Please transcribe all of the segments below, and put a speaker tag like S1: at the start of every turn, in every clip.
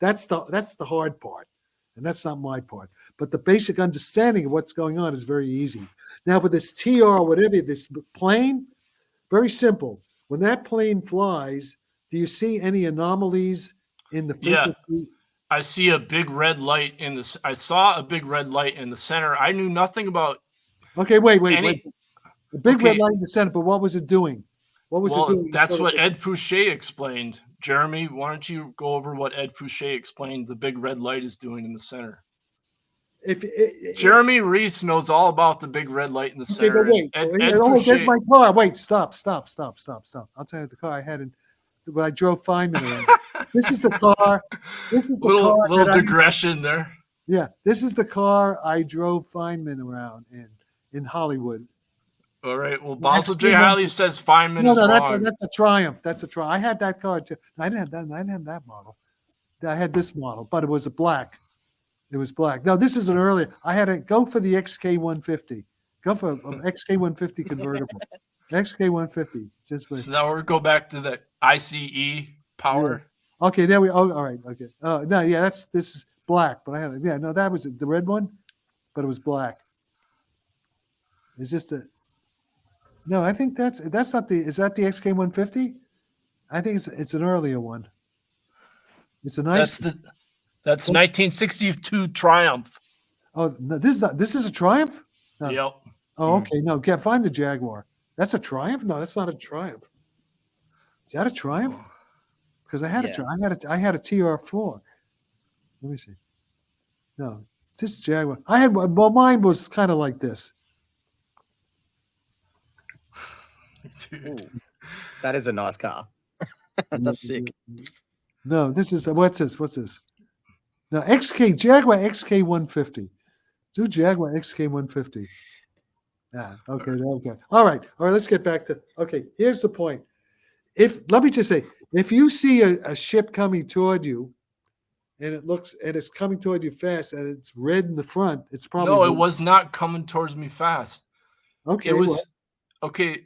S1: That's the hard part, and that's not my part. But the basic understanding of what's going on is very easy. Now with this TR, whatever, this plane, very simple. When that plane flies, do you see any anomalies in the frequency?
S2: I see a big red light in this. I saw a big red light in the center. I knew nothing about.
S1: Okay, wait. The big red light in the center, but what was it doing? What was it doing?
S2: That's what Ed Fouché explained. Jeremy, why don't you go over what Ed Fouché explained the big red light is doing in the center? Jeremy Reese knows all about the big red light in the center.
S1: But wait, Ed Fouché, there's my car. Wait, stop. I'll tell you the car I had when I drove Feynman around. This is the car. This is the
S2: little digression there.
S1: Yeah, this is the car I drove Feynman around in Hollywood.
S2: All right. Well, Basil J. Haley says Feynman is wrong.
S1: That's a Triumph. That's a Triumph. I had that car too. I didn't have that model. I had this model, but it was a black. It was black. No, this is an earlier. I had to go for the XK150. Go for an XK150 convertible. XK150.
S2: So now we're go back to the ICE power.
S1: Yeah. Okay, there we. Oh, all right. Okay. No, yeah, this is black, but I had that was the red one, but it was black. It's just a. No, I think that's not the. Is that the XK150? I think it's an earlier one. It's a nice.
S2: That's 1962 Triumph.
S1: Oh, no, this is not. This is a Triumph. No.
S2: Yep.
S1: Oh, okay. No, can't find the Jaguar. That's a Triumph. No, that's not a Triumph. Is that a Triumph? Because I had I had a TR4. Let me see. No, this Jaguar. Well, mine was kind of like this.
S3: Dude, that is a nice car. That's sick.
S1: No, this is what's this? No, Jaguar XK150. Do Jaguar XK150. Yeah. Okay. All right. Let's get back to. Okay. Here's the point. Let me just say, if you see a ship coming toward you, and it's coming toward you fast, and it's red in the front, it's probably
S2: no. It was not coming towards me fast.
S1: Okay.
S2: It was okay.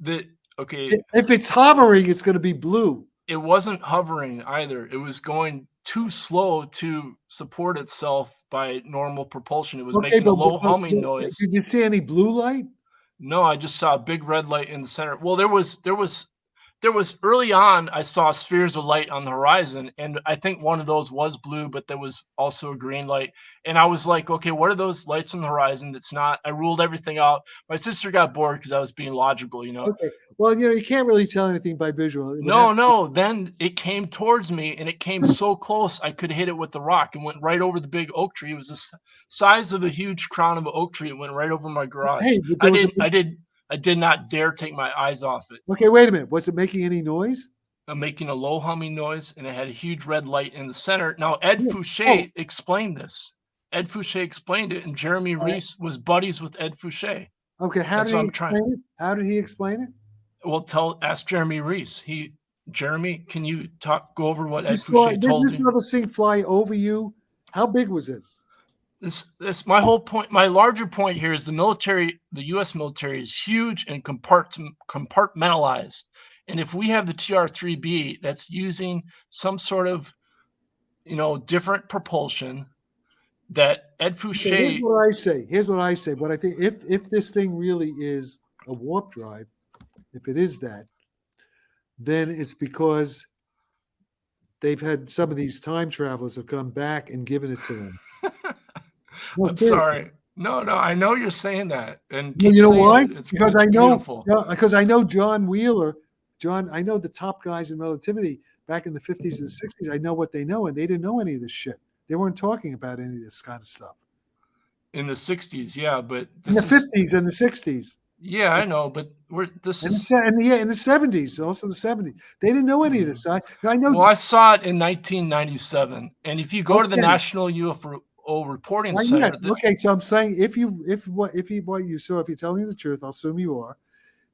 S1: If it's hovering, it's going to be blue.
S2: It wasn't hovering either. It was going too slow to support itself by normal propulsion. It was making a low humming noise.
S1: Did you see any blue light?
S2: No, I just saw a big red light in the center. Well, there was early on, I saw spheres of light on the horizon, and I think one of those was blue, but there was also a green light. And I was like, okay, what are those lights on the horizon? That's not, I ruled everything out. My sister got bored because I was being logical,
S1: Okay. Well, you can't really tell anything by visual.
S2: No. Then it came towards me, and it came so close, I could hit it with the rock and went right over the big oak tree. It was the size of a huge crown of an oak tree. It went right over my garage.
S1: Hey,
S2: I did not dare take my eyes off it.
S1: Okay, wait a minute. Was it making any noise?
S2: I'm making a low humming noise, and it had a huge red light in the center. Now, Ed Fouché explained this. Ed Fouché explained it, and Jeremy Reese was buddies with Ed Fouché.
S1: Okay, how did he explain it? How did he explain it?
S2: Well, ask Jeremy Reese. Jeremy, can you go over what Ed Fouché told you?
S1: Did you saw this thing fly over you? How big was it?
S2: This my whole point. My larger point here is the U.S. military is huge and compartmentalized. And if we have the TR3B that's using some sort of, different propulsion, that Ed Fouché.
S1: Here's what I say. But I think if this thing really is a warp drive, if it is that, then it's because they've had some of these time travelers have come back and given it to them.
S2: No, I'm sorry. No, I know you're saying that, and
S1: you know why? Because I know
S2: beautiful.
S1: Because I know John Wheeler. I know the top guys in relativity back in the 50s and the 60s. I know what they know, and they didn't know any of this shit. They weren't talking about any of this kind of stuff.
S2: In the 60s, yeah, but
S1: in the 50s and the 60s.
S2: Yeah, I know, but in the
S1: 70s, also the 70s. They didn't know any of this. I know.
S2: Well, I saw it in 1997, and if you go to the National UFO Reporting Center.
S1: Okay, so I'm saying if what you saw, if you're telling me the truth, I'll assume you are.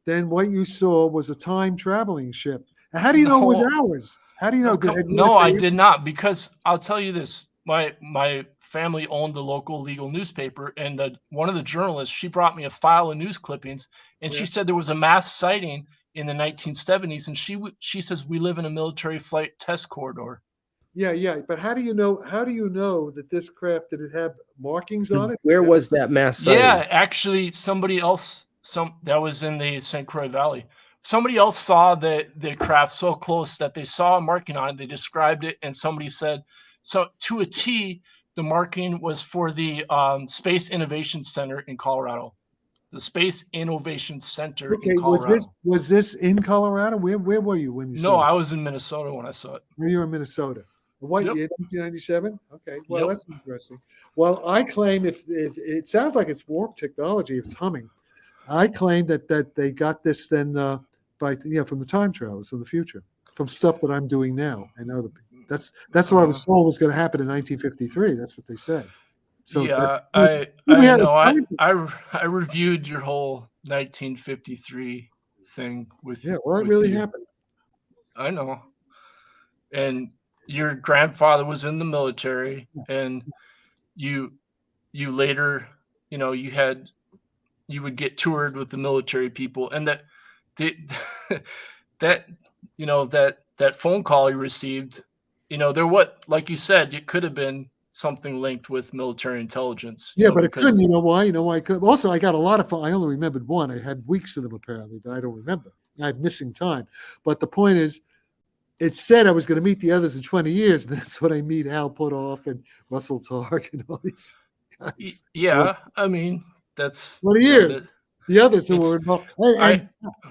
S1: Then what you saw was a time traveling ship. And how do you know it was ours? How do you know?
S2: I did not, because I'll tell you this. My family owned the local legal newspaper, and one of the journalists, she brought me a file of news clippings, and she said there was a mass sighting in the 1970s, and she says we live in a military flight test corridor.
S1: Yeah. But how do you know? How do you know that this craft, did it have markings on it?
S4: Where was that mass sighting?
S2: Yeah, actually, somebody else, that was in the St. Croix Valley. Somebody else saw the craft so close that they saw a marking on it. They described it, and somebody said, so to a T, the marking was for the Space Innovation Center in Colorado. The Space Innovation Center in
S1: Okay,
S2: Colorado.
S1: was this in Colorado? Where were you when you
S2: No,
S1: saw it?
S2: I was in Minnesota when I saw it.
S1: You were in Minnesota. What
S2: Yep.
S1: year? 1997. Okay, well
S2: Yep.
S1: that's interesting. Well, I claim if it sounds like it's warp technology, if it's humming, I claim that they got this then by from the time travelers of the future, from stuff that I'm doing now and other people. That's what I was told was going to happen in 1953. That's what they said. So
S2: yeah,
S1: that,
S2: I know. I reviewed your whole 1953 thing with
S1: what
S2: with
S1: really
S2: you.
S1: happened?
S2: I know. And your grandfather was in the military, and you later, you would get toured with the military people, and that the that that phone call you received, there, what, like you said, it could have been something linked with military intelligence.
S1: Yeah, but it
S2: because
S1: couldn't. You know why? You know why it could? Also, I got a lot of fun. I only remembered one. I had weeks of them apparently, but I don't remember. I had missing time. But the point is, it said I was going to meet the others in 20 years, and that's when I meet Hal Puthoff and Russell Targ and all these guys.
S2: yeah, I mean, that's
S1: 20 years. The others who were involved. And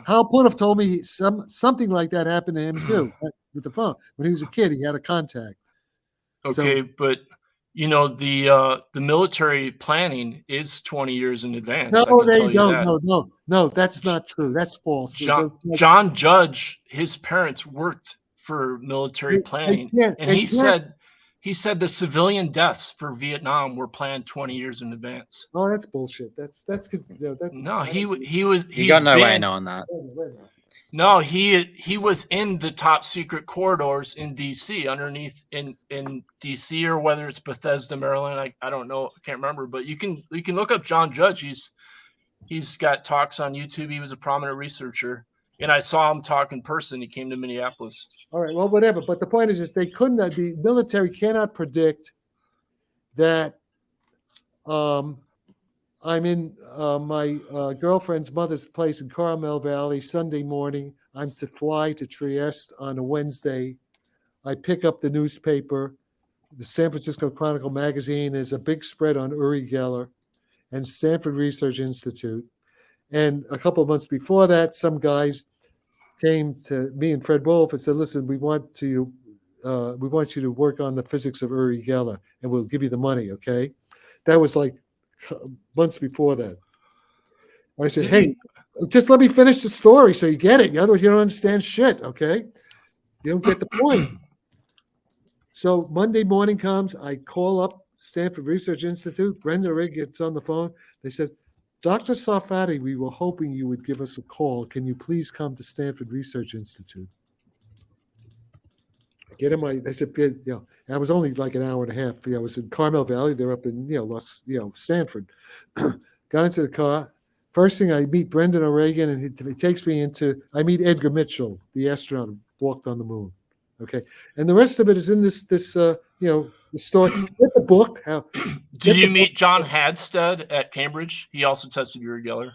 S1: Hal Puthoff told me something like that happened to him too with the phone. When he was a kid, he had a contact.
S2: Okay, but the military planning is 20 years in advance.
S1: No, they don't. No, that's not true. That's false.
S2: John Judge, his parents worked for military planning, and he said the civilian deaths for Vietnam were planned 20 years in advance.
S1: Oh, that's bullshit. That's
S2: no. He was.
S3: You got no way knowing that.
S2: No, he was in the top secret corridors in DC, underneath in DC, or whether it's Bethesda, Maryland. I don't know. I can't remember. But you can look up John Judge. He's got talks on YouTube. He was a prominent researcher, and I saw him talk in person. He came to Minneapolis.
S1: All right, well, whatever. But the point is they couldn't. The military cannot predict that. I'm in my girlfriend's mother's place in Carmel Valley Sunday morning. I'm to fly to Trieste on a Wednesday. I pick up the newspaper, the San Francisco Chronicle magazine. There's a big spread on Uri Geller and Stanford Research Institute. And a couple of months before that, some guys came to me and Fred Wolf and said, "Listen, we want you to work on the physics of Uri Geller, and we'll give you the money." Okay, that was like months before that. I said, "Hey, just let me finish the story so you get it. Otherwise, you don't understand shit. Okay, you don't get the point." So Monday morning comes, I call up Stanford Research Institute. Brenda Rigg gets on the phone. They said, "Dr. Sarffati, we were hoping you would give us a call. Can you please come to Stanford Research Institute?" Get in my. They said, I was only like an hour and a half. I was in Carmel Valley. They're up in Stanford. Got into the car. First thing, I meet Brendan O'Regan, and he takes me into. I meet Edgar Mitchell, the astronaut who walked on the moon. Okay, and the rest of it is in this the story. Get the book.
S2: Did you meet John Hadstead at Cambridge? He also tested Uri Geller.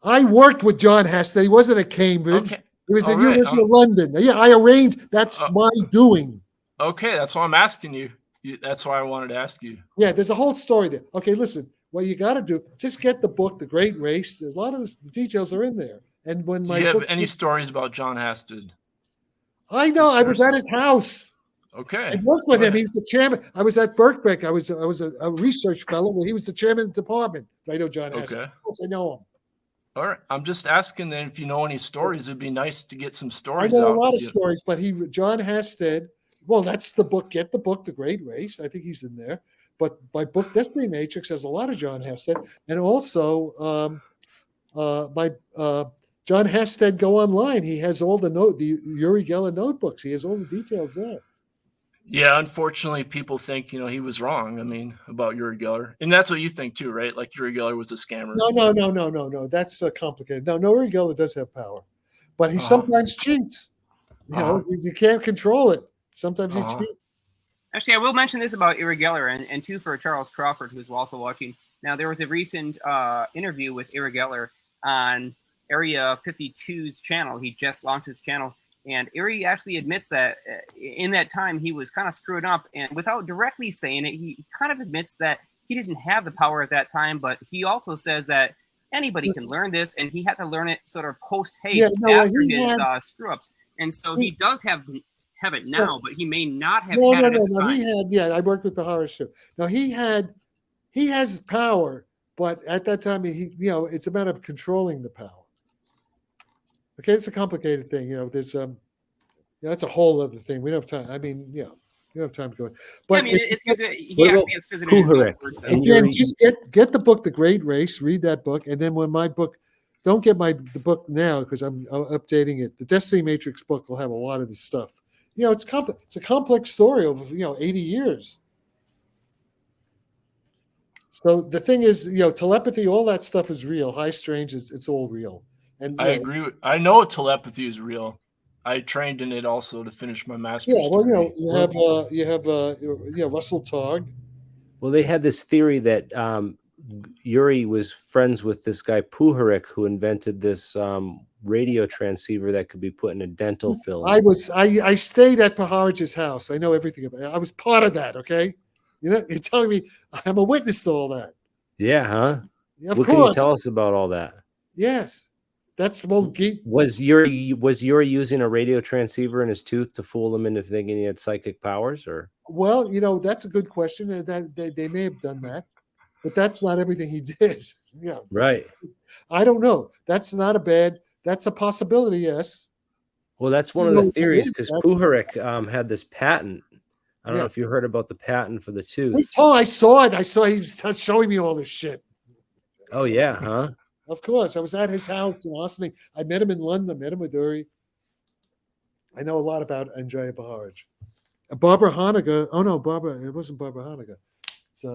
S1: I worked with John Hadstead. He wasn't at Cambridge.
S2: Okay.
S1: He was at University of London. Yeah, I arranged. That's my doing.
S2: Okay, that's why I'm asking you. That's why I wanted to ask you.
S1: Yeah, there's a whole story there. Okay, listen. What you got to do, just get the book, The Great Race. There's a lot of the details are in there. And when
S2: do you have any stories about John Hadstead?
S1: I know. I was at his house.
S2: Okay.
S1: I worked with him. He was the chairman. I was at Birkbeck. I was a research fellow. Well, he was the chairman of the department. I know John Hadstead.
S2: Okay.
S1: Of course, I know him.
S2: All right. I'm just asking that if you know any stories, it'd be nice to get some stories.
S1: I know a lot of stories, but John Hadstead. Well, that's the book. Get the book, The Great Race. I think he's in there. But my book, Destiny Matrix, has a lot of John Hadstead, and also John Hadstead. Go online. He has all the Uri Geller notebooks. He has all the details there.
S2: Yeah, unfortunately, people think he was wrong. I mean, about Uri Geller, and that's what you think too, right? Like Uri Geller was a scammer.
S1: No. That's complicated. No, Uri Geller does have power, but he sometimes cheats. You can't control it. Sometimes he
S2: Uh-huh.
S1: cheats.
S4: Actually, I will mention this about Uri Geller and two for Charles Crawford, who's also watching. Now, there was a recent interview with Uri Geller on Area 52's channel. He just launched his channel. And Uri actually admits that in that time he was kind of screwed up. And without directly saying it, he kind of admits that he didn't have the power at that time. But he also says that anybody can learn this. And he had to learn it sort of post-haste after his screw-ups. And so he does have it now, but he may not have had it at the time.
S1: He had, yeah, I worked with the horror show. Now he has power, but at that time, it's a matter of controlling the power. Okay, it's a complicated thing. There's that's a whole other thing. We don't have time. I mean, we don't have time to go. But
S4: I mean, it's good that he actually says it in
S1: and then just get the book, The Great Race. Read that book, and then when my book, don't get the book now because I'm updating it. The Destiny Matrix book will have a lot of this stuff. It's complex. It's a complex story over 80 years. So the thing is, telepathy, all that stuff is real. High strange, it's all real. And
S2: I agree. I know telepathy is real. I trained in it also to finish my master's.
S1: Yeah, well,
S2: degree.
S1: you have Russell Targ.
S5: Well, they had this theory that Yuri was friends with this guy Puharik, who invented this radio transceiver that could be put in a dental film.
S1: I stayed at Paharich's house. I know everything about it. I was part of that. Okay, you're telling me I'm a witness to all that.
S5: Yeah, huh?
S1: Of
S5: what
S1: course.
S5: Can you tell us about all that?
S1: Yes, that's the most geek.
S5: Was Yuri using a radio transceiver in his tooth to fool them into thinking he had psychic powers, or?
S1: Well, that's a good question. That they may have done that, but that's not everything he did. Yeah,
S5: right.
S1: I don't know. That's not a bad. That's a possibility. Yes.
S5: Well, that's one of the theories because Puharik had this patent. I don't know if you heard about the patent for the tooth.
S1: I saw it. He was showing me all this shit.
S5: Oh yeah, huh?
S1: Of course, I was at his house in Austin. I met him in London. I met him with Uri. I know a lot about Andrea Baharich. Barbara Honegger. Oh no, Barbara. It wasn't Barbara Honegger. It's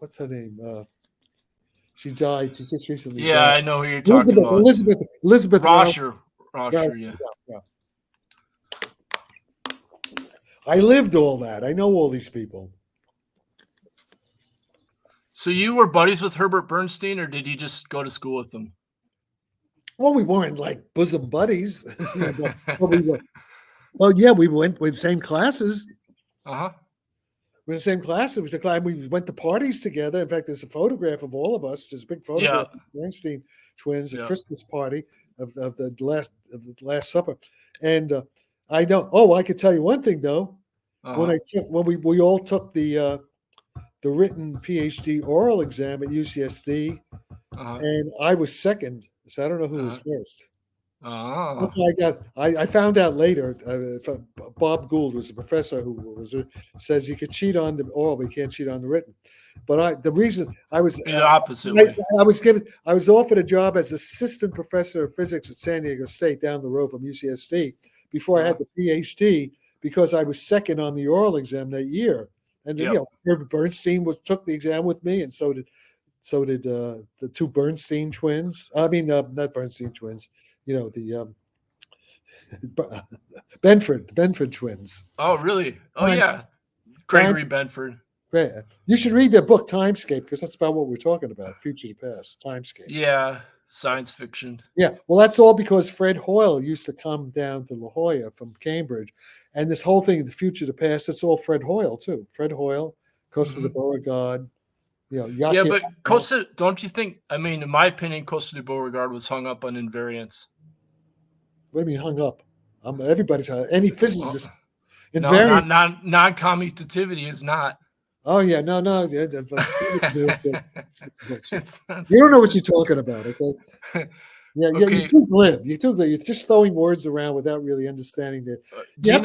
S1: what's her name? She died. She just recently.
S2: Yeah,
S1: died.
S2: I know who you're talking about.
S1: Elizabeth
S2: Rosher.
S1: Yeah. I lived all that. I know all these people.
S2: So you were buddies with Herbert Bernstein, or did you just go to school with them?
S1: Well, we weren't like bosom buddies. but we were. Well, yeah, we went with the same classes.
S2: Uh-huh.
S1: We were in the same class. It was a class. We went to parties together. In fact, there's a photograph of all of us. There's a big photograph of the Bernstein twins, a Christmas party of the Last Supper. And I don't. Oh, I could tell you one thing though. When we all took the written PhD oral exam at UCSD, and I was second. So I don't know who was first. That's what I found out later. Bob Gould was a professor who says you could cheat on the oral, but you can't cheat on the written. But the reason I was
S2: the opposite way.
S1: I was offered a job as assistant professor of physics at San Diego State down the road from UCSD before I had the PhD because I was second on the oral exam that year. And Herbert Bernstein took the exam with me, and so did the two Bernstein twins. I mean, not Bernstein twins. The Benford twins.
S2: Oh, really? Oh, yeah. Gregory Benford.
S1: Great. You should read their book, Timescape, because that's about what we're talking about, future to past, Timescape.
S2: Yeah, science fiction.
S1: Yeah, well, that's all because Fred Hoyle used to come down to La Jolla from Cambridge. And this whole thing, the future to past, it's all Fred Hoyle, too. Fred Hoyle, Costa de Beauregard.
S2: Yeah, but Costa, don't you think, I mean, in my opinion, Costa de Beauregard was hung up on invariance.
S1: What do you mean hung up? Everybody's any physicist.
S2: Invariance. No, non-commutativity is not.
S1: Oh, yeah. No. You don't know what you're talking about, okay? Yeah, you're too glib. You're just throwing words around without really understanding it.
S2: Did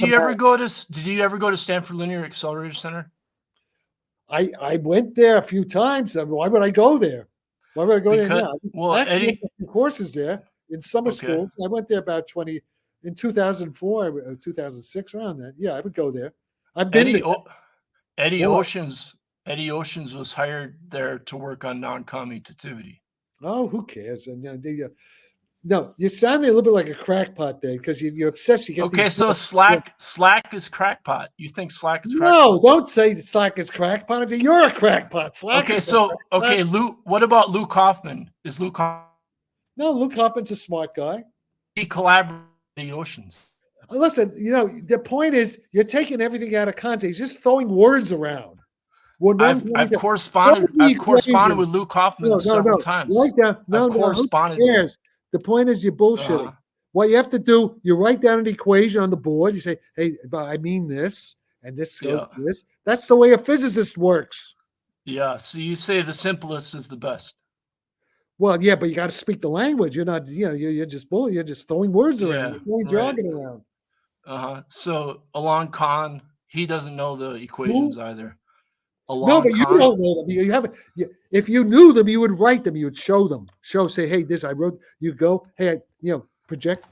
S2: you ever go to Stanford Linear Accelerator Center?
S1: I went there a few times. Why would I go there? Why would I go there now?
S2: Well,
S1: Eddie had some courses there in summer schools. I went there about 20 in 2004, 2006, around that. Yeah, I would go there. I've been there.
S2: Eddie Oceans was hired there to work on non-commutativity.
S1: Oh, who cares? And No, you're sounding a little bit like a crackpot there because you're obsessed. You get
S2: Okay,
S1: these
S2: so Slack is crackpot. You think Slack is crackpot?
S1: No, don't say Slack is crackpot. I say you're a crackpot. Slack
S2: Okay,
S1: is
S2: so okay, Luke. What about Luke Hoffman? Is Luke Hoffman?
S1: No, Luke Hoffman's a smart guy.
S2: He collaborated in the oceans.
S1: Listen, the point is you're taking everything out of context, just throwing words around.
S2: I've corresponded with Luke Hoffman several times.
S1: Write down. No, who cares? The point is you're bullshitting. What you have to do, you write down an equation on the board. You say, "Hey, I mean this, and this goes to this." That's the way a physicist works.
S2: Yeah. So you say the simplest is the best.
S1: Well, yeah, but you got to speak the language. You're not, you're just bull. You're just throwing words around. You're throwing jargon around.
S2: So Alon Khan, he doesn't know the equations either.
S1: No, but you don't know them. You haven't. If you knew them, you would write them. You would show them. Say, hey, this I wrote. You go, hey, project.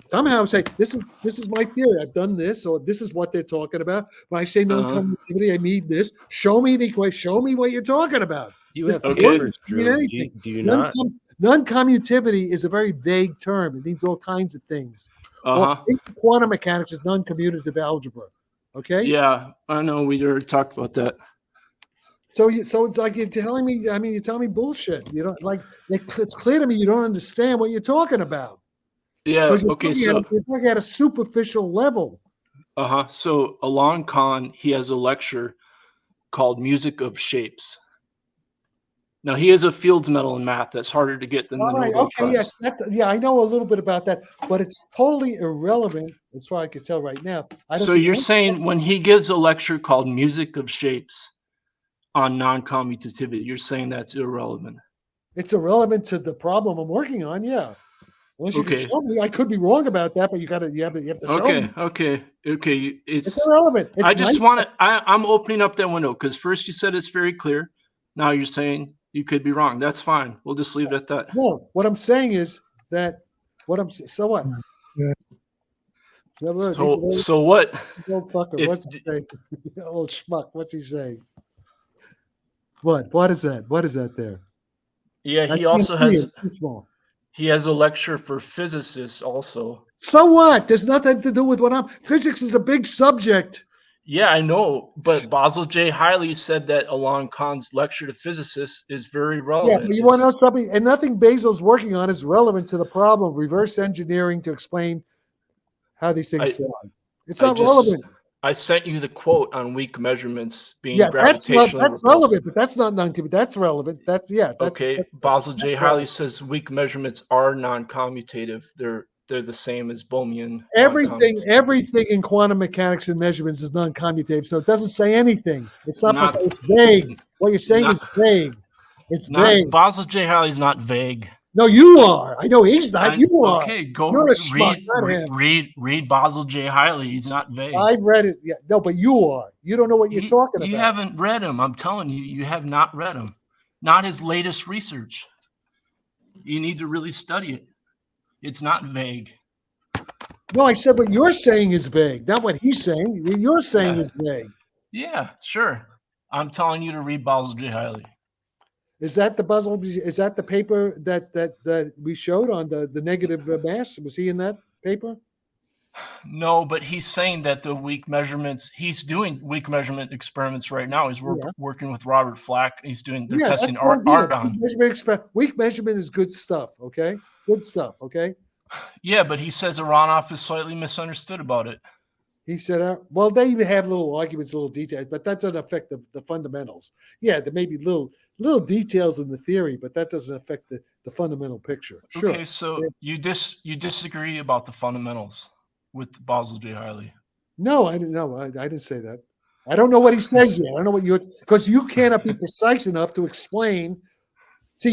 S1: Somehow say this is my theory. I've done this, or this is what they're talking about. When I say non-commutativity, I mean this. Show me the equation. Show me what you're talking about.
S5: You have papers, Drew. Do you not?
S1: Non-commutativity is a very vague term. It means all kinds of things. Well, quantum mechanics is non-commutative algebra. Okay.
S2: Yeah, I know. We already talked about that.
S1: So it's like you're telling me. I mean, you're telling me bullshit. You don't like. It's clear to me you don't understand what you're talking about.
S2: Yeah. Okay. So
S1: you're talking at a superficial level.
S2: So Alon Khan, he has a lecture called "Music of Shapes." Now he has a Fields Medal in math that's harder to get than the Nobel Prize.
S1: Yes, I know a little bit about that, but it's totally irrelevant as far as I can tell right now.
S2: So you're saying when he gives a lecture called "Music of Shapes" on non-commutativity, you're saying that's irrelevant?
S1: It's irrelevant to the problem I'm working on. Yeah. Unless you can show me, I could be wrong about that, but you have to show me.
S2: Okay.
S1: It's irrelevant.
S2: I'm opening up that window because first you said it's very clear. Now you're saying you could be wrong. That's fine. We'll just leave it at that.
S1: No, what I'm saying is that so what?
S2: Yeah. So what?
S1: Old fucker. What's he saying? Old schmuck. What's he saying? What is that? What is that there?
S2: Yeah, he also has. He has a lecture for physicists also.
S1: So what? There's nothing to do with physics is a big subject.
S2: Yeah, I know, but Basil J. Hiley said that Alon Khan's lecture to physicists is very relevant.
S1: Yeah, but you want to know something? And nothing Basil's working on is relevant to the problem of reverse engineering to explain how these things fly. It's not relevant.
S2: I sent you the quote on weak measurements being gravitationally
S1: that's relevant, but that's not non-commutative. That's relevant. That's
S2: Basil J. Hiley says weak measurements are non-commutative. They're the same as Bohmian.
S1: Everything in quantum mechanics and measurements is non-commutative, so it doesn't say anything. It's it's vague. What you're saying is vague. It's vague.
S2: Basil J. Hiley's not vague.
S1: No, you are. I know he's not. You are.
S2: Okay, go read Basil J. Hiley. He's not vague.
S1: I've read it. Yeah, no, but you are. You don't know what you're talking about.
S2: You haven't read him. I'm telling you, you have not read him. Not his latest research. You need to really study it. It's not vague.
S1: No, I said what you're saying is vague, not what he's saying. What you're saying is vague.
S2: Yeah, sure. I'm telling you to read Basil J. Hiley.
S1: Is that the paper that we showed on the negative mass? Was he in that paper?
S2: No, but he's saying that the weak measurements, he's doing weak measurement experiments right now. He's working with Robert Flack. They're testing argon.
S1: Weak measurement is good stuff, okay? Good stuff, okay?
S2: Yeah, but he says Aronoff is slightly misunderstood about it.
S1: He said, well, they even have little arguments, little details, but that doesn't affect the fundamentals. Yeah, there may be little details in the theory, but that doesn't affect the fundamental picture. Sure.
S2: Okay, so you disagree about the fundamentals with Basil J. Hiley?
S1: No, I didn't know. I didn't say that. I don't know what he says yet. I don't know what because you cannot be precise enough to explain